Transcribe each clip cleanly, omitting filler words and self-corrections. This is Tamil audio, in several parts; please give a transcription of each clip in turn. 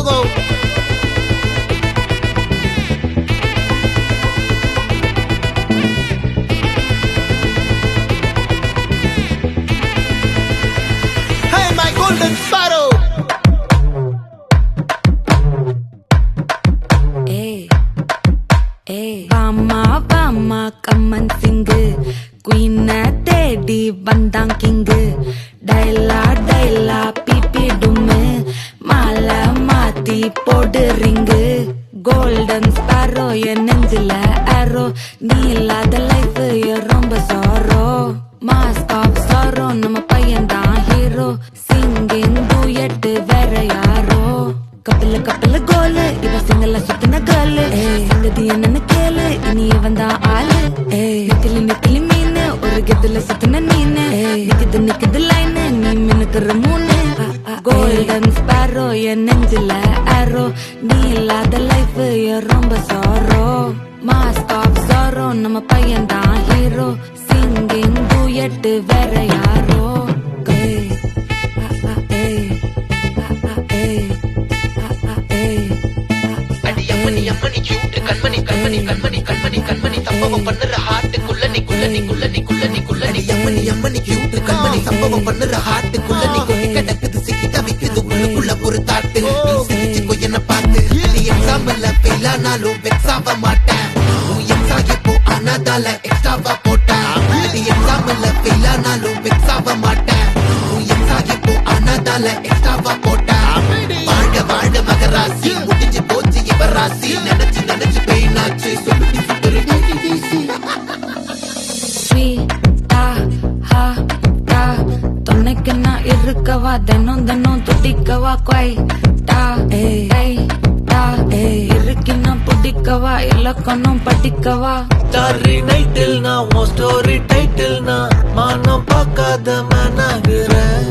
go. Hey, my golden sparrow. வாமா வாமா கம்மன் சிங்கு குயின தேடி வந்தான் கிங்கு டைலா டைலா பிபி டும்மு மாலை மாத்தி போடு ரிங்கு கோல்டன் ஸ்பாரோ என் நெஞ்சில ஆரோ நீ இல்லாத லைஃப் ரொம்ப சாரோ மாஸ்க் ஆஃப் சாரோ நம்ம பையன் தான் ஹீரோ சிங்கிங் டூயட் வேற யாரோ கப்பல கோலு இவ சிங்கல சுத்தின கேர்ளு சங்கதி என்னன்னு கேளு இனி வந்தா ஆளு நெத்திலி மீனு ஒரு கெத்துல சுத்தின நீனு நிக்குது லைனு நீ மினுக்குற மூணு கோல்டன் ஸ்பாரோ என் நெஞ்சில ஆரோ நீ இல்லாத லைஃப் ரொம்ப சாரோ மாஸ்க் ஆஃப் சாரோ நம்ம பையன் தான் ஹீரோ சிங்கிங் டூயட் வேற யாரோ அம்மனி கியூட் கண்மணி கண்மணி கண்மணி கண்மணி கண்மணி சம்பவம் பண்ணுற ஹார்ட்டுக்குள்ள நீ அம்மனி கியூட் கண்மணி சம்பவம் பண்ணுற ஹார்ட்டுக்குள்ள நீ கொட்டி கிடக்குது சிக்கி தவிக்குது உள்ளுக்குள்ள ஒரு தாட்டு நீ சிரிச்சுக்கோ என்ன பார்த்து நீ எக்ஸாம்ல ஃபெயில் ஆனாலும் வெக்ஸ் ஆக மாட்டேன் உன் எக்ஸா இப்போ ஆனாதால எக்ஸ்ட்ராவா போட்டேன் நீ எக்ஸாம்ல ஃபெயில் ஆனாலும் வெக்ஸ் ஆக மாட்டேன் உன் எக்ஸா இப்போ ஆனாதால எக்ஸ்ட்ராவா போட்டேன் வாழ்க வாழ்க மகராசி முடிஞ்சு போச்சு ராசி நினைச்சு நினைச்சு பெயினாச்சு சொல்லுடி சுத்தரு துணைக்கு நான் இருக்கவா தினம் தினம் துடிக்கவா கொய் இருக்கினா பிடிக்கவா இலக்கணம் படிக்கவா ஸ்டாரி நைட்டில் நான் உன் ஸ்டோரி டைட்டில் நான் மானம் பார்க்காத மேனாகிறேன்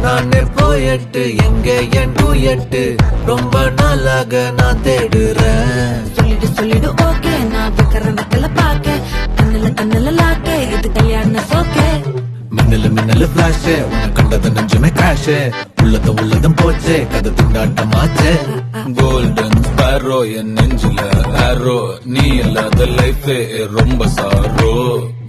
நானே போயட்டு எங்க என் டூயட்டு ரொம்ப நாளாக நான் தேடுறேன் சொல்லிடு ஓகே நான் வைக்கிற பாக்க கண்ணுல லாக்கே இது கல்யாண சோக்கே மின்னலு பிளாஷ் உன்னை கண்டது நெஞ்சுமே கிராஷ் உள்ளதும் போச்சே கதை திண்டாட்டமாச்சே கோல்டன் ஸ்பாரோ என் நெஞ்சில ஆரோ நீ இல்லாத லைஃப் ரொம்ப சாரோ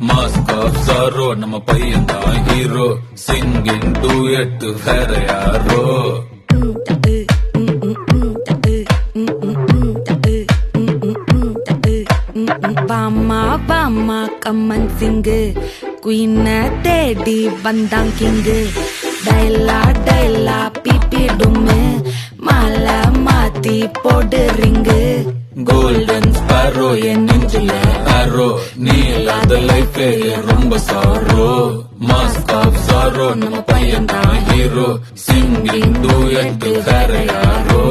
மாஸ்க் ஆஃப் சாரோ நம்ம பையன் தான் ஹீரோ சிங்கிங் டூயட் வேற யாரோ வாமா வாமா கம்மன் சிங்கு குயின தேடி வந்தான் கிங்கு டைலா டைலா பிபி டும்மு மாலை மாத்தி போடு ரிங்கு கோல்டன் ஸ்பாரோ என் நெஞ்சில ஆரோ நீ இல்லாத லைஃப் ரொம்ப சாரோ மாஸ்க் ஆஃப் சாரோ நம்ம பையன் தான் ஹீரோ சிங்கிங் டூயட் வேற யாரோ